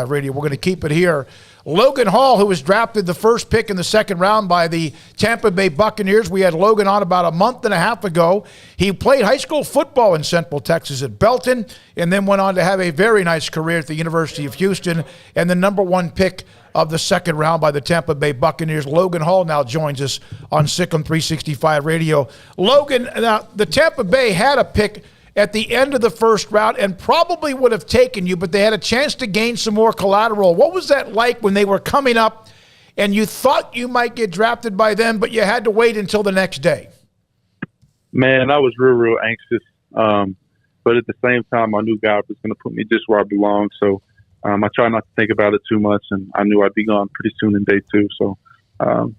Radio. We're going to keep it here. Logan Hall, who was drafted the first pick in the second round by the Tampa Bay Buccaneers. We had Logan on about a month and a half ago. He played high school football in Central Texas at Belton and then went on to have a very nice career at the University of Houston, and the number one pick of the second round by the Tampa Bay Buccaneers. Logan Hall now joins us on Sikkim 365 Radio. Logan, now the Tampa Bay had a pick at the end of the first round and probably would have taken you, but they had a chance to gain some more collateral. What was that like when they were coming up and you thought you might get drafted by them, but you had to wait until the next day? Man, I was real anxious. But at the same time, I knew God was going to put me just where I belong. So I tried not to think about it too much, and I knew I'd be gone pretty soon in day two. So, how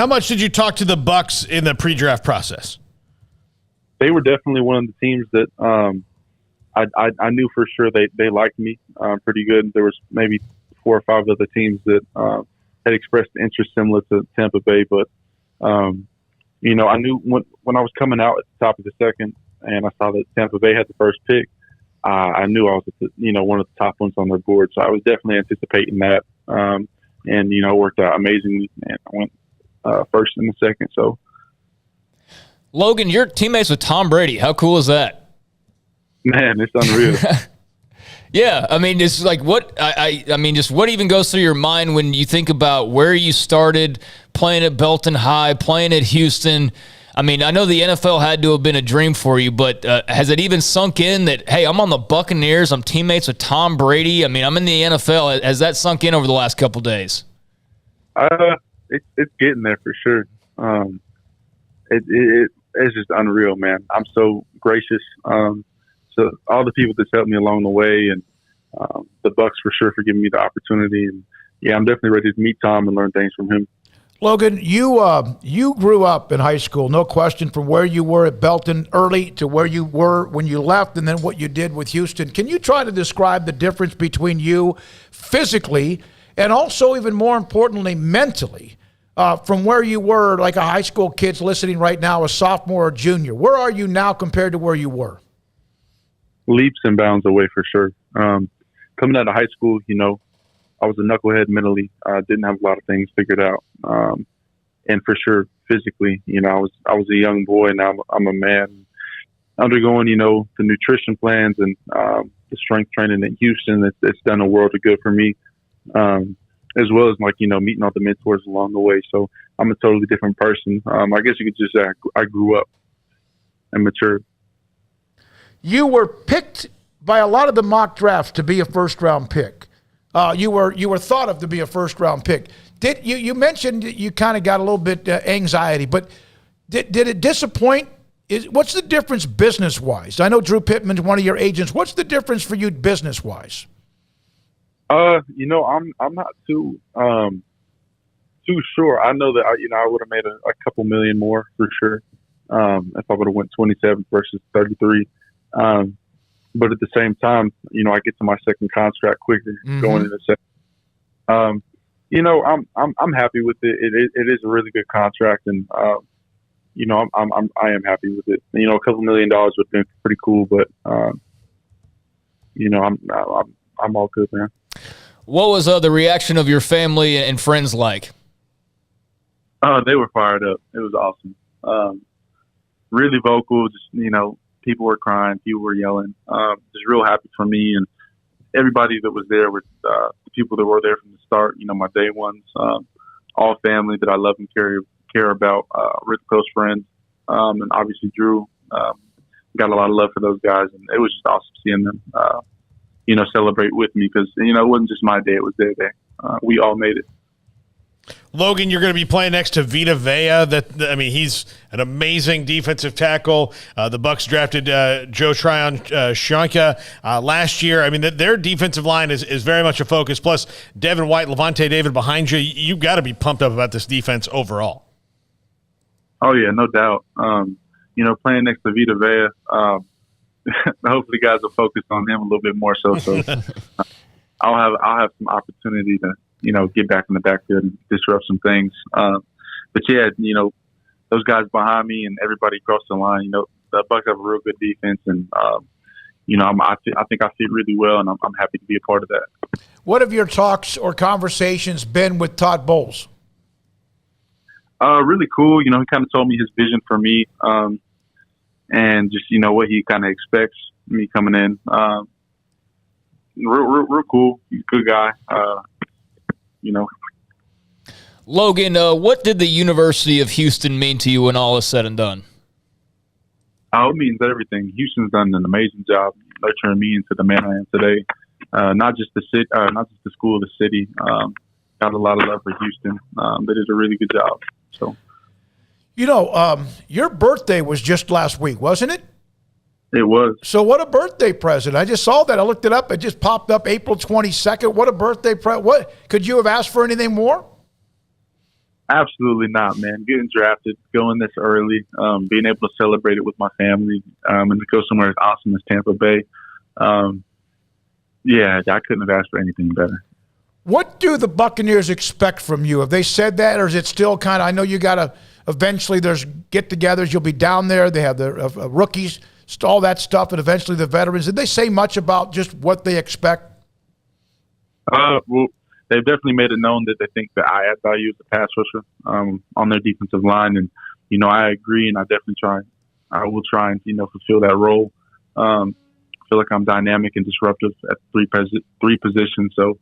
much did you talk to the Bucs in the pre-draft process? They were definitely one of the teams that I knew for sure they liked me pretty good. There was maybe 4 or 5 other teams that had expressed interest similar to Tampa Bay. But, I knew when I was coming out at the top of the second and I saw that Tampa Bay had the first pick, I knew I was one of the top ones on their board. So I was definitely anticipating that. And, it worked out amazingly. And I went first and the second. So, Logan, you're teammates with Tom Brady. How cool is that? Man, it's unreal. Yeah, I mean, it's like what I mean, just what even goes through your mind when you think about where you started playing at Belton High, playing at Houston. I mean, I know the NFL had to have been a dream for you, but has it even sunk in that, hey, I'm on the Buccaneers, I'm teammates with Tom Brady? I mean, I'm in the NFL. Has that sunk in over the last couple days? It's getting there for sure. It's just unreal, man. I'm so gracious to all the people that's helped me along the way, and the Bucs for sure for giving me the opportunity. And yeah, I'm definitely ready to meet Tom and learn things from him. Logan, you grew up in high school, no question, from where you were at Belton early to where you were when you left, and then what you did with Houston. Can you try to describe the difference between you physically and also, even more importantly, mentally? From where you were, like a high school kid's listening right now, a sophomore or junior. Where are you now compared to where you were? Leaps and bounds away for sure. Coming out of high school, I was a knucklehead mentally. Didn't have a lot of things figured out. And for sure, physically, I was a young boy, and now I'm a man undergoing, the nutrition plans and the strength training in Houston. It's done a world of good for me. As well as meeting all the mentors along the way. So I'm a totally different person. I guess you could just say I grew up and matured. You were picked by a lot of the mock drafts to be a first-round pick. You were thought of to be a first-round pick. You mentioned you kind of got a little bit anxiety, but did it disappoint? What's the difference business-wise? I know Drew Pittman's one of your agents. What's the difference for you business-wise? I'm not too sure. I know that I would have made a couple million more for sure if I would have went 27 versus 33. But at the same time, I get to my second contract quicker going into second. I'm happy with it. It is a really good contract, and I am happy with it. A couple $1 million would have been pretty cool, but I'm all good, man. What was the reaction of your family and friends like? They were fired up. It was awesome. Really vocal. Just, people were crying. People were yelling. Just real happy for me. And everybody that was there were the people that were there from the start, my day ones, all family that I love and care about, really close friends. And obviously Drew, got a lot of love for those guys. And it was just awesome seeing them, celebrate with me because, it wasn't just my day, it was their day. We all made it. Logan, you're going to be playing next to Vita Vea. He's an amazing defensive tackle. The Bucs drafted Joe Tryon-Shoyinka last year. Their defensive line is very much a focus. Plus, Devin White, Levante David behind you. You've got to be pumped up about this defense overall. Oh, yeah, no doubt. Playing next to Vita Vea, hopefully guys will focus on him a little bit more so I'll have some opportunity to get back in the backfield and disrupt some things. But yeah, those guys behind me and everybody across the line, the Bucs have a real good defense, and I think I fit really well, and I'm happy to be a part of that. What have your talks or conversations been with Todd Bowles? Really cool. He kind of told me his vision for me, and just what he kind of expects me coming in. Real cool. He's a good guy. Logan, what did the University of Houston mean to you when all is said and done? It means everything. Houston's done an amazing job nurturing me into the man I am today. Not just the city, not just the school, the city. Got a lot of love for Houston. They did a really good job. So, your birthday was just last week, wasn't it? It was. So what a birthday present. I just saw that. I looked it up. It just popped up April 22nd. What a birthday present. What, could you have asked for anything more? Absolutely not, man. Getting drafted, going this early, being able to celebrate it with my family, and to go somewhere as awesome as Tampa Bay. Yeah, I couldn't have asked for anything better. What do the Buccaneers expect from you? Have they said that, or is it still kind of, I know you got to, eventually there's get-togethers, you'll be down there, they have the rookies, all that stuff, and eventually the veterans. Did they say much about just what they expect? Well, they've definitely made it known that they think that I add value as a pass rusher on their defensive line, and I agree, and I will try and fulfill that role. I feel like I'm dynamic and disruptive at three positions, so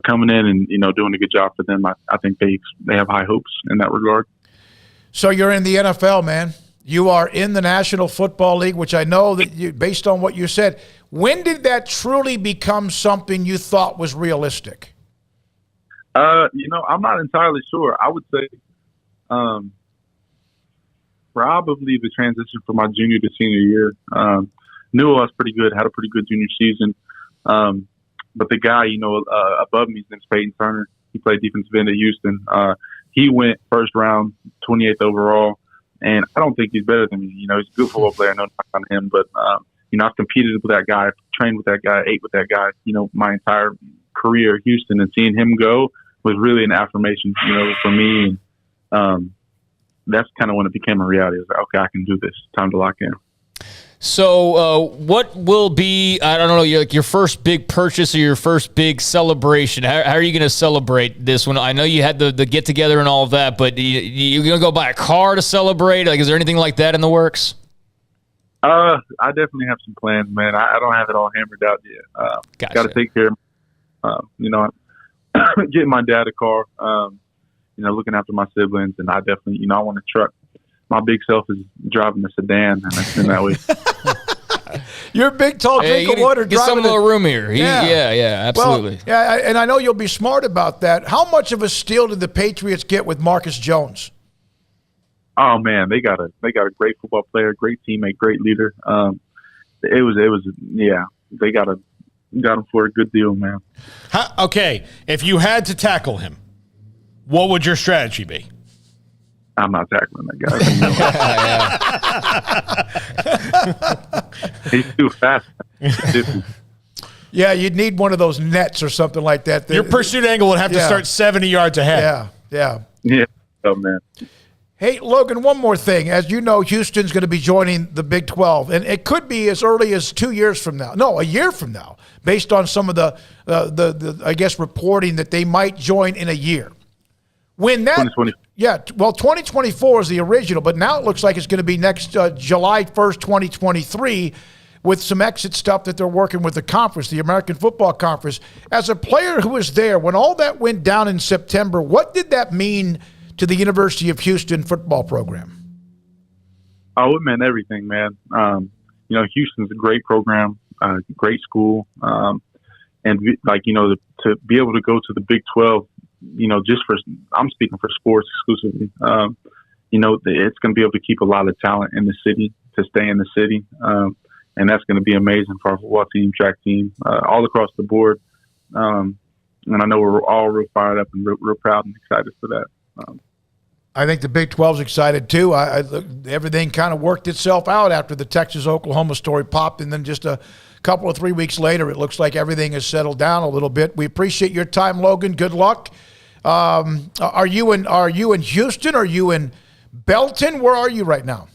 coming in and doing a good job for them, I think they have high hopes in that regard. So you're in the NFL, man. You are in the National Football League, which I know that you, based on what you said, when did that truly become something you thought was realistic? I'm not entirely sure. I would say probably the transition from my junior to senior year. Knew I was pretty good, had a pretty good junior season. But the guy, above me, his name's Peyton Turner. He played defensive end at Houston. He went first round, 28th overall. And I don't think he's better than me. He's a good football player. No knock on him. But, I've competed with that guy, trained with that guy, ate with that guy, my entire career at Houston. And seeing him go was really an affirmation, for me. And that's kind of when it became a reality. I was like, okay, I can do this. Time to lock in. So what will be, I don't know, your first big purchase or your first big celebration? How are you going to celebrate this one? I know you had the get-together and all of that, but you going to go buy a car to celebrate? Like, is there anything like that in the works? I definitely have some plans, man. I don't have it all hammered out yet. Gotcha. Got to take care of, getting my dad a car, looking after my siblings, and I definitely, I want a truck. My big self is driving a sedan, and that way. You're a big, tall drink of water. Get some little room here. Yeah, absolutely. Well, and I know you'll be smart about that. How much of a steal did the Patriots get with Marcus Jones? Oh man, they got a great football player, great teammate, great leader. They got him for a good deal, man. Okay, if you had to tackle him, what would your strategy be? I'm not tackling that guy. He's too fast. Yeah, you'd need one of those nets or something like that. Your pursuit angle would have to start 70 yards ahead. Yeah. Oh, man. Hey, Logan, one more thing. As you know, Houston's going to be joining the Big 12, and it could be as early as 2 years from now. No, a year from now, based on some of the I guess, reporting that they might join in a year. When that 2020. Yeah, well, 2024 is the original, but now it looks like it's going to be next July 1st, 2023, with some exit stuff that they're working with the conference, the American Football Conference. As a player who was there, when all that went down in September, what did that mean to the University of Houston football program? Oh, it meant everything, man. Houston's a great program, great school, and to be able to go to the Big 12. I'm speaking for sports exclusively. It's going to be able to keep a lot of talent in the city to stay in the city. And that's going to be amazing for our football team, track team, all across the board. And I know we're all real fired up and real proud and excited for that. I think the Big 12's excited too. Everything kind of worked itself out after the Texas-Oklahoma story popped, and then just a couple of 3 weeks later, it looks like everything has settled down a little bit. We appreciate your time, Logan. Good luck. Are you in Houston? Are you in Belton? Where are you right now?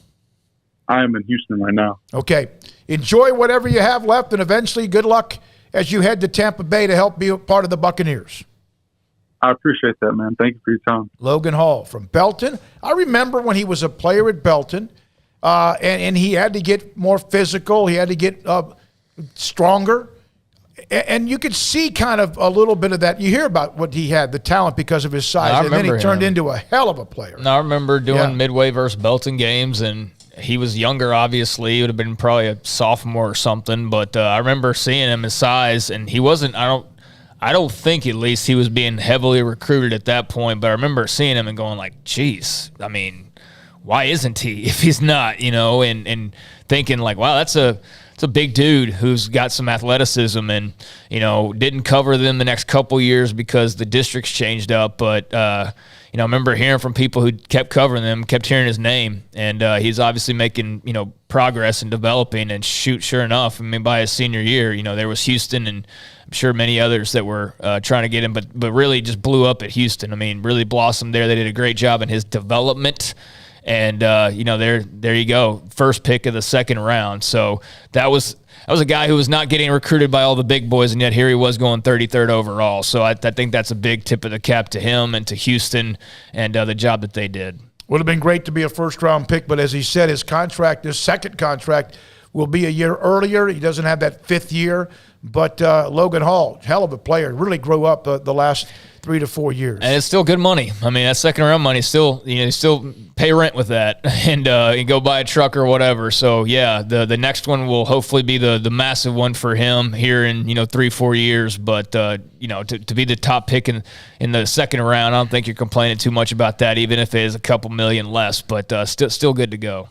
I am in Houston right now. Okay. Enjoy whatever you have left, and eventually good luck as you head to Tampa Bay to help be a part of the Buccaneers. I appreciate that, man. Thank you for your time. Logan Hall from Belton. I remember when he was a player at Belton, and he had to get more physical. He had to get stronger. And you could see kind of a little bit of that. You hear about what he had, the talent because of his size. And then he turned into a hell of a player. I remember doing Midway versus Belton games, and he was younger, obviously. He would have been probably a sophomore or something. But I remember seeing him, his size, and he wasn't – I don't think at least he was being heavily recruited at that point. But I remember seeing him and going like, geez, I mean, why isn't he if he's not, and thinking like, wow, it's a big dude who's got some athleticism and, didn't cover them the next couple years because the districts changed up. But, I remember hearing from people who kept covering them, kept hearing his name, and he's obviously making, progress and developing. And sure enough, by his senior year, there was Houston and I'm sure many others that were trying to get him, but really just blew up at Houston. Really blossomed there. They did a great job in his development. And, there you go. First pick of the second round. So that was a guy who was not getting recruited by all the big boys, and yet here he was going 33rd overall. So I think that's a big tip of the cap to him and to Houston and the job that they did. Would have been great to be a first-round pick, but as he said, his second contract, will be a year earlier. He doesn't have that fifth year. But Logan Hall, hell of a player, really grew up the last 3 to 4 years. And it's still good money. That second round money still, you still pay rent with that and you go buy a truck or whatever. So yeah, the next one will hopefully be the massive one for him here in 3-4 years. But to be the top pick in the second round, I don't think you're complaining too much about that, even if it is a couple million less. But still good to go.